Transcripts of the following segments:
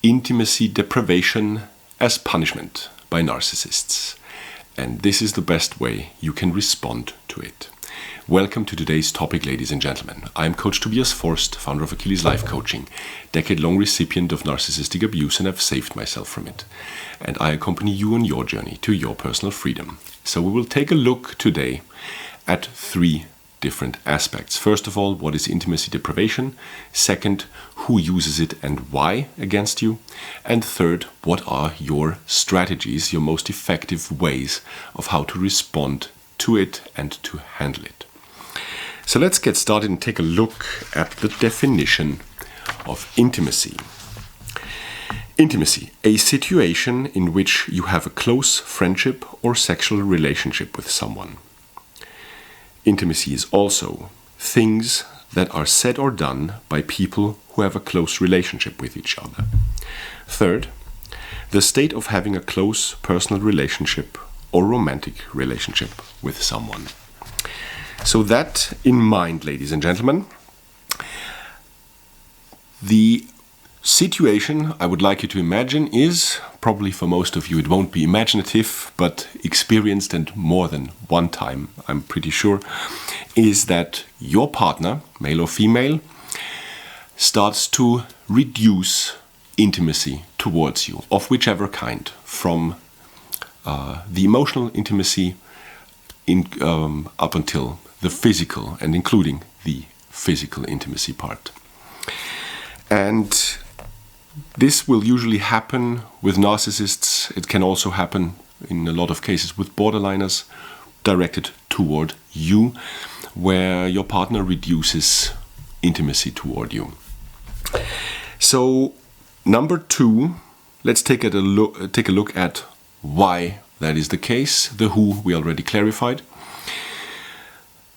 Intimacy Deprivation as Punishment by Narcissists. And this is the best way you can respond to it. Welcome to today's topic, ladies and gentlemen. I'm Coach Tobias Forst, founder of Achilles Life Coaching, decade-long recipient of narcissistic abuse, and I've saved myself from it. And I accompany you on your journey to your personal freedom. So we will take a look today at three different aspects. First of all, what is intimacy deprivation? Second, who uses it and why against you? And third, what are your strategies, your most effective ways of how to respond to it and to handle it? So let's get started and take a look at the definition of intimacy. Intimacy, a situation in which you have a close friendship or sexual relationship with someone. Intimacy is also things that are said or done by people who have a close relationship with each other. Third, the state of having a close personal relationship or romantic relationship with someone. So that in mind, ladies and gentlemen, the situation I would like you to imagine is, probably for most of you it won't be imaginative, but experienced and more than one time, I'm pretty sure, is that your partner, male or female, starts to reduce intimacy towards you, of whichever kind, from the emotional intimacy up until the physical, and including the physical intimacy part. And this will usually happen with narcissists. It can also happen in a lot of cases with borderliners, directed toward you, where your partner reduces intimacy toward you. So, number two, let's take a look at why that is the case. The who we already clarified.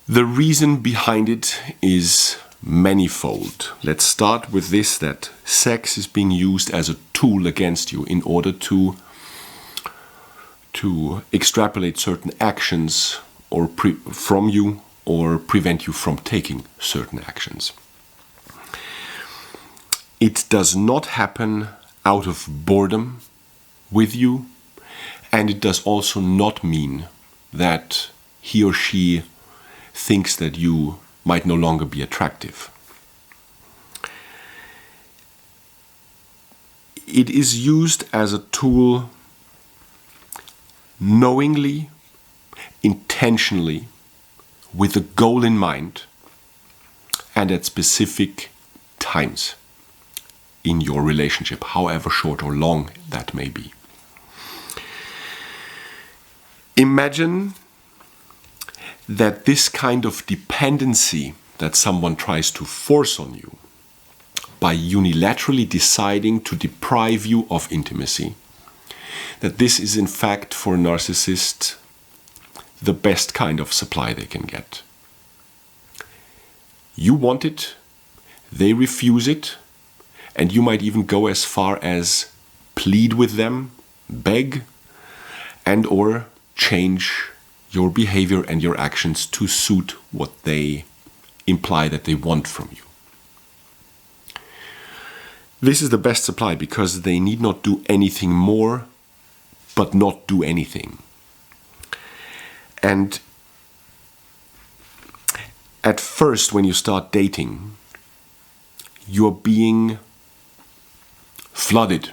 The reason behind it is manifold. Let's start with this, that sex is being used as a tool against you in order to extrapolate certain actions or from you, or prevent you from taking certain actions. It does not happen out of boredom with you, and it does also not mean that he or she thinks that you might no longer be attractive. It is used as a tool knowingly, intentionally, with a goal in mind, and at specific times in your relationship, however short or long that may be. Imagine that this kind of dependency that someone tries to force on you by unilaterally deciding to deprive you of intimacy, that this is in fact for a narcissist the best kind of supply they can get. You want it, they refuse it, and you might even go as far as plead with them, beg, and or change your behavior and your actions to suit what they imply that they want from you. This is the best supply because they need not do anything more, but not do anything. And at first, when you start dating, you're being flooded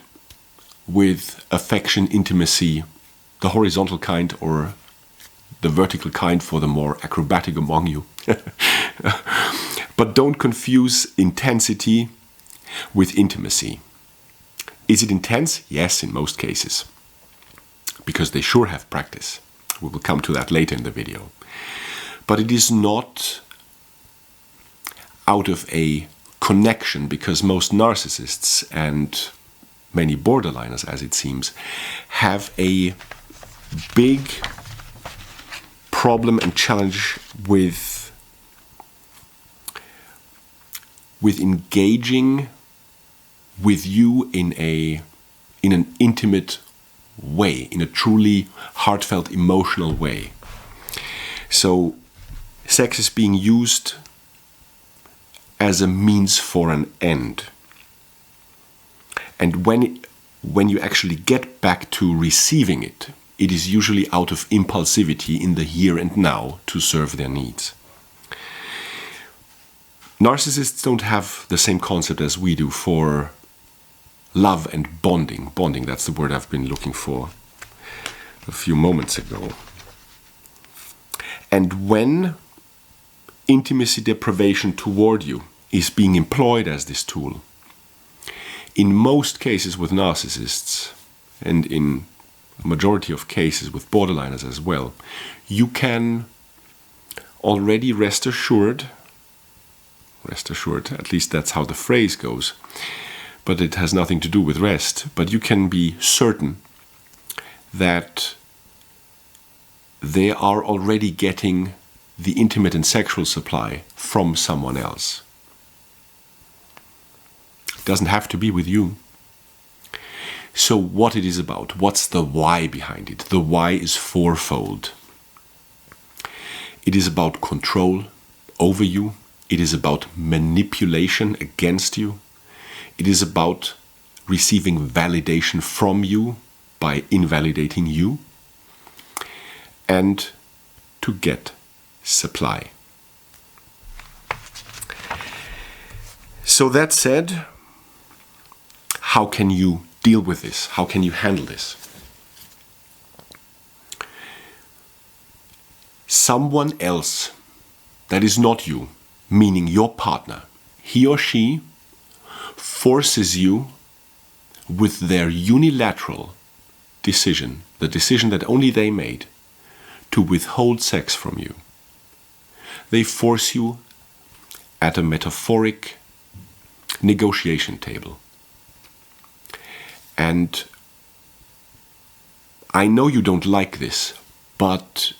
with affection, intimacy, the horizontal kind or the vertical kind for the more acrobatic among you. But don't confuse intensity with intimacy. Is it intense? Yes, in most cases, because they sure have practice. We will come to that later in the video. But it is not out of a connection, because most narcissists and many borderliners, as it seems, have a big problem and challenge with engaging with you in an intimate way, in a truly heartfelt, emotional way. So sex is being used as a means for an end. And when you actually get back to receiving it, it is usually out of impulsivity in the here and now to serve their needs. Narcissists don't have the same concept as we do for love and bonding. Bonding, that's the word I've been looking for a few moments ago. And when intimacy deprivation toward you is being employed as this tool, in most cases with narcissists, and in a majority of cases with borderliners as well, you can already rest assured, at least that's how the phrase goes, but it has nothing to do with rest, but you can be certain that they are already getting the intimate and sexual supply from someone else. It doesn't have to be with you. So what it is about, what's the why behind it? The why is fourfold. It is about control over you. It is about manipulation against you. It is about receiving validation from you by invalidating you. And to get supply. So that said, how can you deal with this? How can you handle this? Someone else that is not you, meaning your partner, he or she forces you with their unilateral decision, the decision that only they made, to withhold sex from you. They force you at a metaphoric negotiation table. And I know you don't like this, but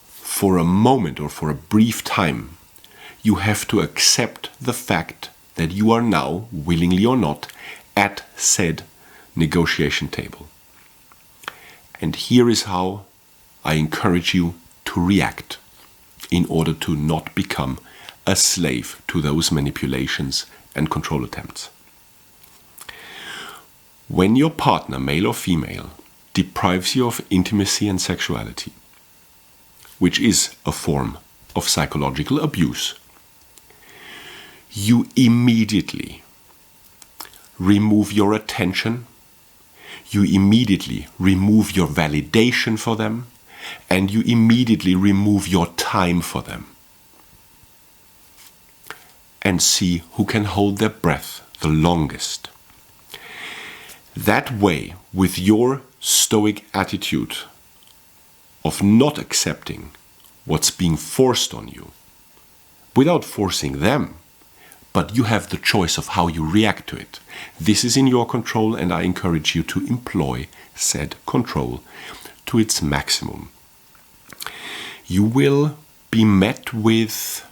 for a moment or for a brief time, you have to accept the fact that you are now, willingly or not, at said negotiation table. And here is how I encourage you to react in order to not become a slave to those manipulations and control attempts. When your partner, male or female, deprives you of intimacy and sexuality, which is a form of psychological abuse, you immediately remove your attention, you immediately remove your validation for them, and you immediately remove your time for them. And see who can hold their breath the longest. That way, with your stoic attitude of not accepting what's being forced on you, without forcing them, but you have the choice of how you react to it. This is in your control, and I encourage you to employ said control to its maximum. You will be met with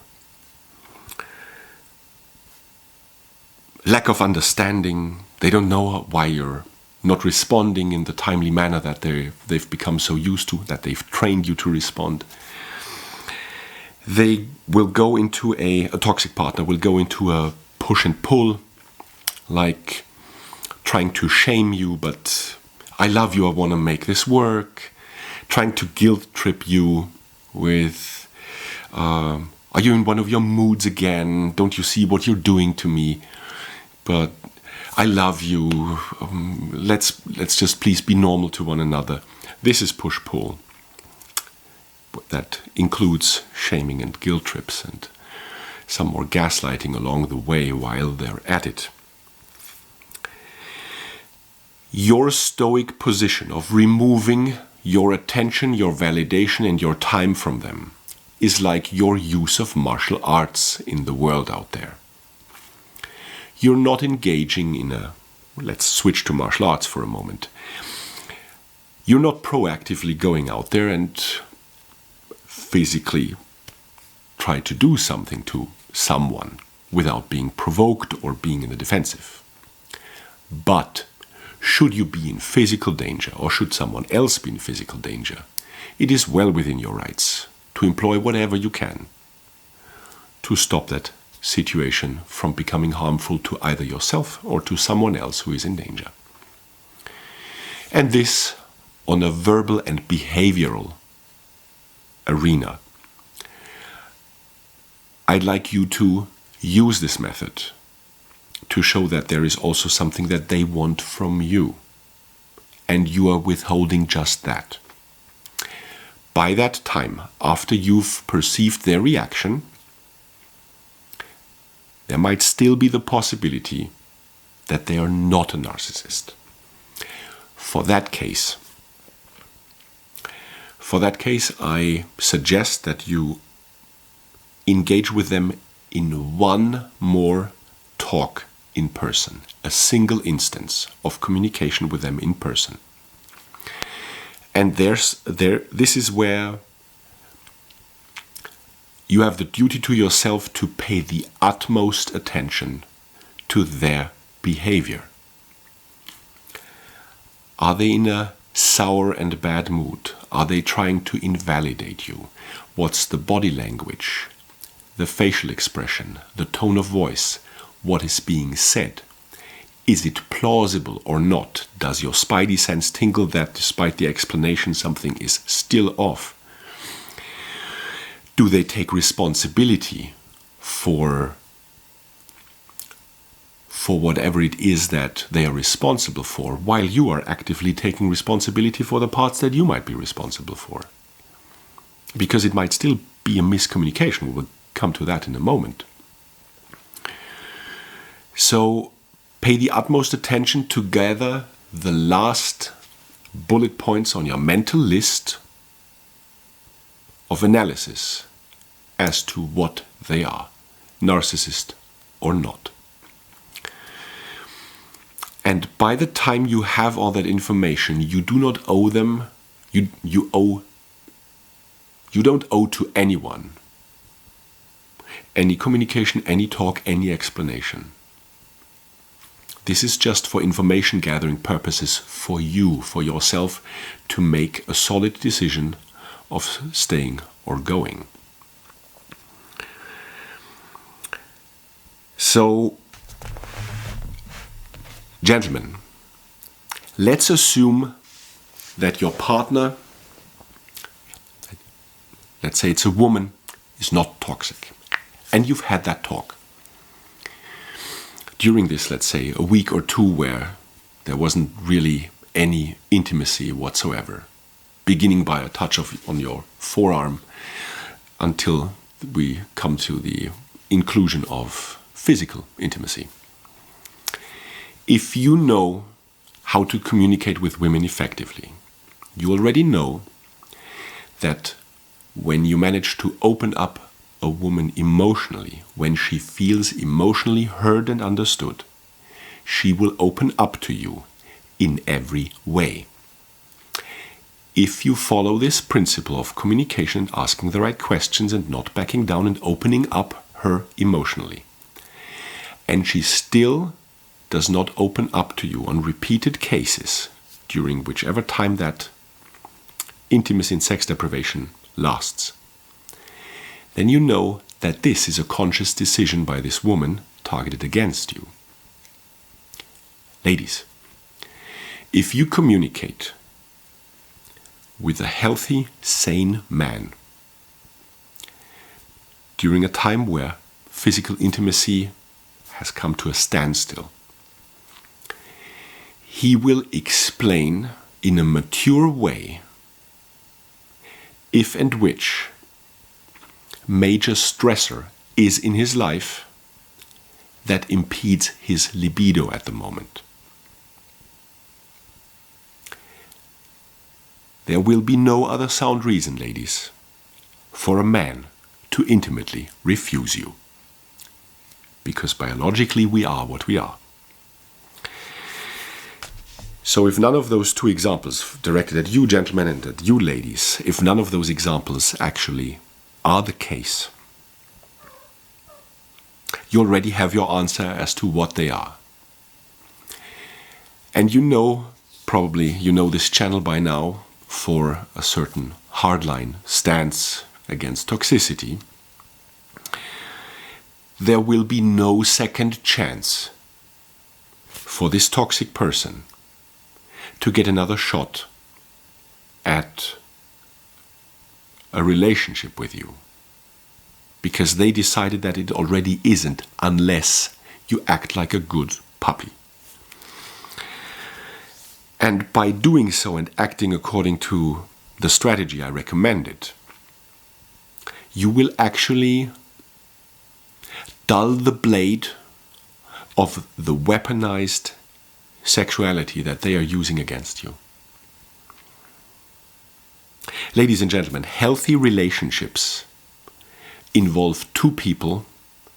lack of understanding. They don't know why you're not responding in the timely manner that they've become so used to, that they've trained you to respond. They will go into a toxic partner will go into a push and pull, like trying to shame you, but I love you, I want to make this work. Trying to guilt trip you with, are you in one of your moods again? Don't you see what you're doing to me? But I love you. Let's just please be normal to one another. This is push-pull. That includes shaming and guilt trips and some more gaslighting along the way while they're at it. Your stoic position of removing your attention, your validation, and your time from them is like your use of martial arts in the world out there. You're not engaging in let's switch to martial arts for a moment. You're not proactively going out there and physically try to do something to someone without being provoked or being in the defensive. But should you be in physical danger, or should someone else be in physical danger, it is well within your rights to employ whatever you can to stop that situation from becoming harmful to either yourself or to someone else who is in danger. And this on a verbal and behavioral arena. I'd like you to use this method to show that there is also something that they want from you, and you are withholding just that. By that time, after you've perceived their reaction, there might still be the possibility that they are not a narcissist. For that case, I suggest that you engage with them in one more talk in person, a single instance of communication with them in person. And this is where you have the duty to yourself to pay the utmost attention to their behavior. Are they in a sour and bad mood? Are they trying to invalidate you? What's the body language, the facial expression, the tone of voice? What is being said? Is it plausible or not? Does your spidey sense tingle that despite the explanation something is still off? Do they take responsibility for whatever it is that they are responsible for, while you are actively taking responsibility for the parts that you might be responsible for? Because it might still be a miscommunication. We'll come to that in a moment. So pay the utmost attention to gather the last bullet points on your mental list of analysis as to what they are, narcissist or not. And by the time you have all that information, you do not owe them, you don't owe to anyone any communication, any talk, any explanation. This is just for information gathering purposes for you, for yourself, to make a solid decision of staying or going. So, gentlemen, let's assume that your partner, let's say it's a woman, is not toxic, and you've had that talk. During this, let's say, a week or two where there wasn't really any intimacy whatsoever, beginning by a touch on your forearm until we come to the inclusion of physical intimacy. If you know how to communicate with women effectively, you already know that when you manage to open up a woman emotionally, when she feels emotionally heard and understood, she will open up to you in every way. If you follow this principle of communication, asking the right questions and not backing down and opening up her emotionally, and she still does not open up to you on repeated cases during whichever time that intimacy and sex deprivation lasts, then you know that this is a conscious decision by this woman targeted against you. Ladies, if you communicate with a healthy, sane man during a time where physical intimacy has come to a standstill, he will explain in a mature way if and which major stressor is in his life that impedes his libido at the moment. There will be no other sound reason, ladies, for a man to intimately refuse you. Because biologically we are what we are. So if none of those two examples directed at you gentlemen and at you ladies, if none of those examples actually are the case, you already have your answer as to what they are. And you know, probably you know this channel by now for a certain hardline stance against toxicity. there will be no second chance for this toxic person to get another shot at a relationship with you, because they decided that it already isn't, unless you act like a good puppy. And by doing so and acting according to the strategy I recommended, you will actually dull the blade of the weaponized sexuality that they are using against you. Ladies and gentlemen, healthy relationships involve two people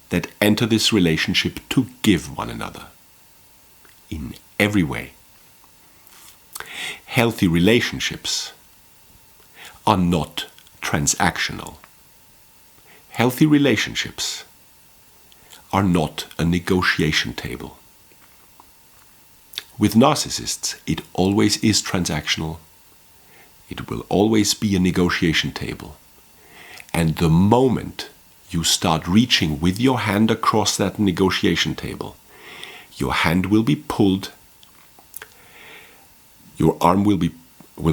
that enter this relationship to give one another in every way. Healthy relationships are not transactional. Healthy relationships are not a negotiation table. With narcissists, it always is transactional. It will always be a negotiation table. And the moment you start reaching with your hand across that negotiation table, your hand will be pulled, your arm will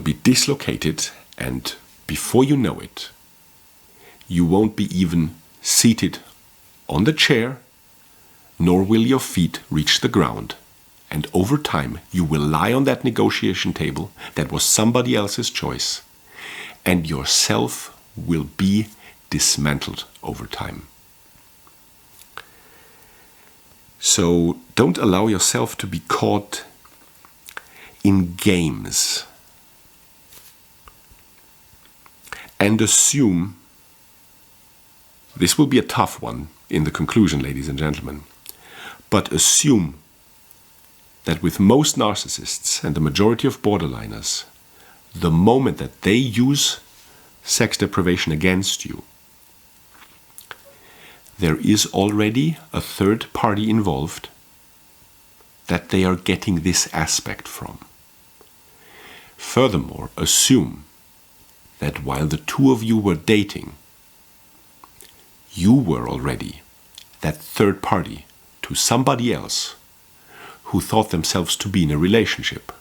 be dislocated, and before you know it, you won't be even seated on the chair, nor will your feet reach the ground. And over time, you will lie on that negotiation table that was somebody else's choice, and yourself will be dismantled over time. So don't allow yourself to be caught in games and assume, this will be a tough one in the conclusion, ladies and gentlemen, but assume that with most narcissists and the majority of borderliners, the moment that they use sex deprivation against you, there is already a third party involved that they are getting this aspect from. Furthermore, assume that while the two of you were dating, you were already that third party to somebody else who thought themselves to be in a relationship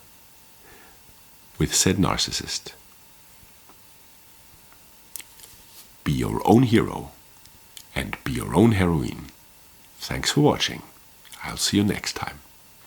with said narcissist. Be your own hero and be your own heroine. Thanks for watching. I'll see you next time.